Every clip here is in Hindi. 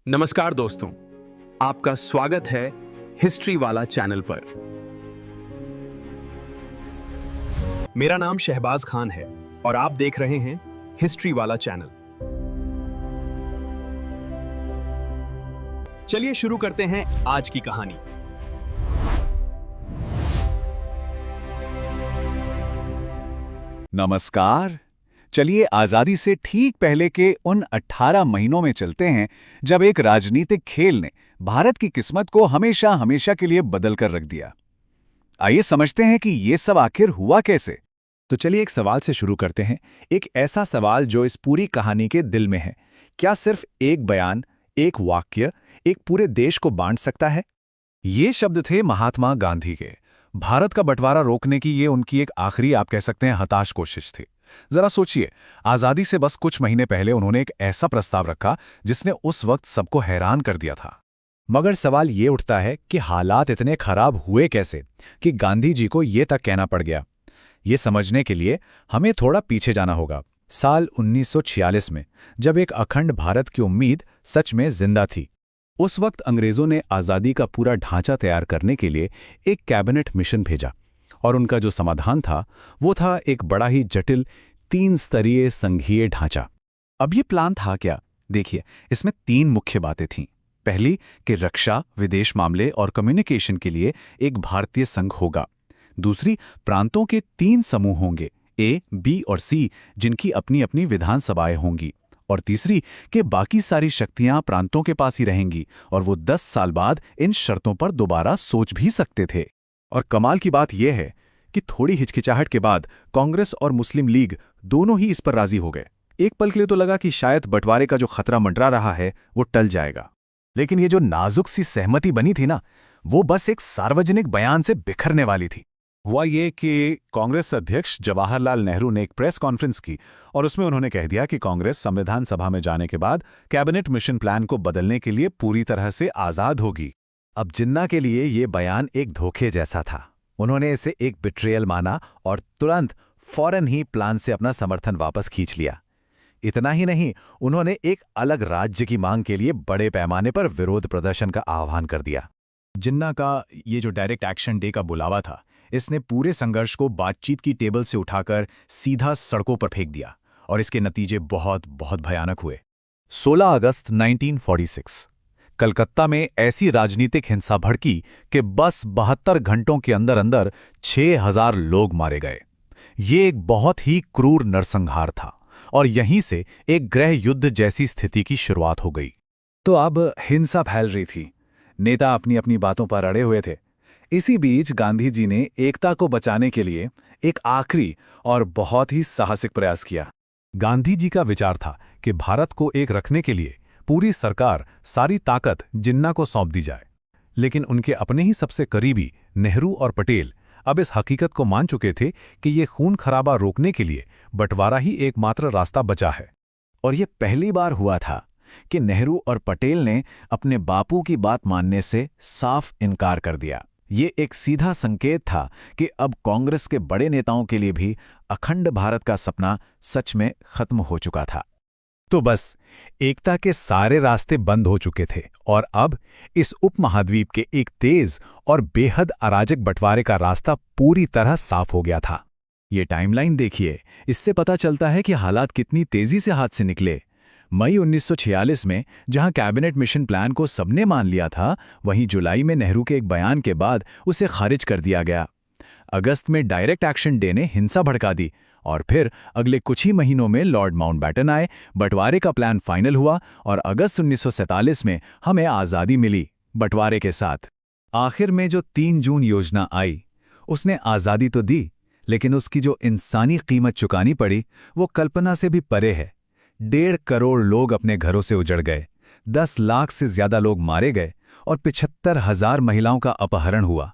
नमस्कार दोस्तों, आपका स्वागत है हिस्ट्री वाला चैनल पर। मेरा नाम शहबाज खान है और आप देख रहे हैं हिस्ट्री वाला चैनल। चलिए शुरू करते हैं आज की कहानी। नमस्कार। चलिए आजादी से ठीक पहले के उन 18 महीनों में चलते हैं जब एक राजनीतिक खेल ने भारत की किस्मत को हमेशा हमेशा के लिए बदल कर रख दिया। आइए समझते हैं कि ये सब आखिर हुआ कैसे। तो चलिए एक सवाल से शुरू करते हैं, एक ऐसा सवाल जो इस पूरी कहानी के दिल में है। क्या सिर्फ एक बयान, एक वाक्य, एक पूरे देश को बांट सकता है? ये शब्द थे महात्मा गांधी के। भारत का बंटवारा रोकने की ये उनकी एक आखिरी, आप कह सकते हैं, हताश कोशिश थी। जरा सोचिए, आजादी से बस कुछ महीने पहले उन्होंने एक ऐसा प्रस्ताव रखा जिसने उस वक्त सबको हैरान कर दिया था। मगर सवाल ये उठता है कि हालात इतने खराब हुए कैसे कि गांधी जी को ये तक कहना पड़ गया। ये समझने के लिए हमें थोड़ा पीछे जाना होगा, साल 1946 में, जब एक अखंड भारत की उम्मीद सच में जिंदा थी। उस वक्त अंग्रेजों ने आज़ादी का पूरा ढांचा तैयार करने के लिए एक कैबिनेट मिशन भेजा और उनका जो समाधान था वो था एक बड़ा ही जटिल 3 स्तरीय संघीय ढांचा। अब ये प्लान था क्या? देखिए, इसमें 3 मुख्य बातें थीं। पहली कि रक्षा, विदेश मामले और कम्युनिकेशन के लिए एक भारतीय संघ होगा। दूसरी, प्रांतों के 3 समूह होंगे, ए, बी और सी, जिनकी अपनी अपनी विधानसभाएं होंगी। और तीसरी कि बाकी सारी शक्तियां प्रांतों के पास ही रहेंगी और वो 10 साल बाद इन शर्तों पर दोबारा सोच भी सकते थे। और कमाल की बात यह है कि थोड़ी हिचकिचाहट के बाद कांग्रेस और मुस्लिम लीग दोनों ही इस पर राजी हो गए। एक पल के लिए तो लगा कि शायद बंटवारे का जो खतरा मंडरा रहा है वो टल जाएगा। लेकिन ये जो नाजुक सी सहमति बनी थी ना, वो बस एक सार्वजनिक बयान से बिखरने वाली थी। हुआ ये कि कांग्रेस अध्यक्ष जवाहरलाल नेहरू ने एक प्रेस कॉन्फ्रेंस की और उसमें उन्होंने कह दिया कि कांग्रेस संविधान सभा में जाने के बाद कैबिनेट मिशन प्लान को बदलने के लिए पूरी तरह से आजाद होगी। अब जिन्ना के लिए ये बयान एक धोखे जैसा था। उन्होंने इसे एक बिट्रेयल माना और तुरंत फौरन ही प्लान से अपना समर्थन वापस खींच लिया। इतना ही नहीं, उन्होंने एक अलग राज्य की मांग के लिए बड़े पैमाने पर विरोध प्रदर्शन का आह्वान कर दिया। जिन्ना का ये जो डायरेक्ट एक्शन डे का बुलावा था, इसने पूरे संघर्ष को बातचीत की टेबल से उठाकर सीधा सड़कों पर फेंक दिया और इसके नतीजे बहुत बहुत भयानक हुए। 16 अगस्त 1946 कलकत्ता में ऐसी राजनीतिक हिंसा भड़की कि बस 72 घंटों के अंदर अंदर 6000 लोग मारे गए। ये एक बहुत ही क्रूर नरसंहार था और यहीं से एक गृह युद्ध जैसी स्थिति की शुरुआत हो गई। तो अब हिंसा फैल रही थी, नेता अपनी अपनी बातों पर अड़े हुए थे। इसी बीच गांधी जी ने एकता को बचाने के लिए एक आखिरी और बहुत ही साहसिक प्रयास किया। गांधी जी का विचार था कि भारत को एक रखने के लिए पूरी सरकार, सारी ताकत जिन्ना को सौंप दी जाए। लेकिन उनके अपने ही सबसे करीबी नेहरू और पटेल अब इस हकीकत को मान चुके थे कि ये खून खराबा रोकने के लिए बंटवारा ही एकमात्र रास्ता बचा है। और ये पहली बार हुआ था कि नेहरू और पटेल ने अपने बापू की बात मानने से साफ इनकार कर दिया। ये एक सीधा संकेत था कि अब कांग्रेस के बड़े नेताओं के लिए भी अखंड भारत का सपना सच में खत्म हो चुका था। तो बस एकता के सारे रास्ते बंद हो चुके थे और अब इस उपमहाद्वीप के एक तेज और बेहद अराजक बंटवारे का रास्ता पूरी तरह साफ हो गया था। ये टाइमलाइन देखिए, इससे पता चलता है कि हालात कितनी तेजी से हाथ से निकले। मई 1946 में जहां कैबिनेट मिशन प्लान को सबने मान लिया था, वहीं जुलाई में नेहरू के एक बयान के बाद उसे खारिज कर दिया गया। अगस्त में डायरेक्ट एक्शन डे ने हिंसा भड़का दी और फिर अगले कुछ ही महीनों में लॉर्ड माउंटबेटन आए, बंटवारे का प्लान फाइनल हुआ और अगस्त 1947 में हमें आज़ादी मिली बंटवारे के साथ। आखिर में जो 3 जून योजना आई, उसने आज़ादी तो दी, लेकिन उसकी जो इंसानी कीमत चुकानी पड़ी वो कल्पना से भी परे है। 1.5 करोड़ लोग अपने घरों से उजड़ गए, 10 लाख से ज्यादा लोग मारे गए और 75,000 महिलाओं का अपहरण हुआ।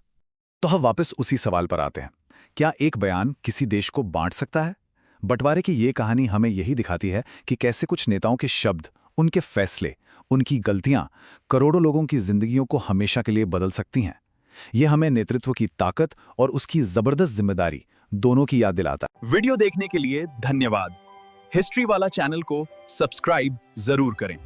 तो हम वापस उसी सवाल पर आते हैं, क्या एक बयान किसी देश को बांट सकता है? बंटवारे की ये कहानी हमें यही दिखाती है कि कैसे कुछ नेताओं के शब्द, उनके फैसले, उनकी गलतियां करोड़ों लोगों की जिंदगियों को हमेशा के लिए बदल सकती हैं। यह हमें नेतृत्व की ताकत और उसकी जबरदस्त जिम्मेदारी दोनों की याद दिलाता है। वीडियो देखने के लिए धन्यवाद। हिस्ट्री वाला चैनल को सब्सक्राइब जरूर करें।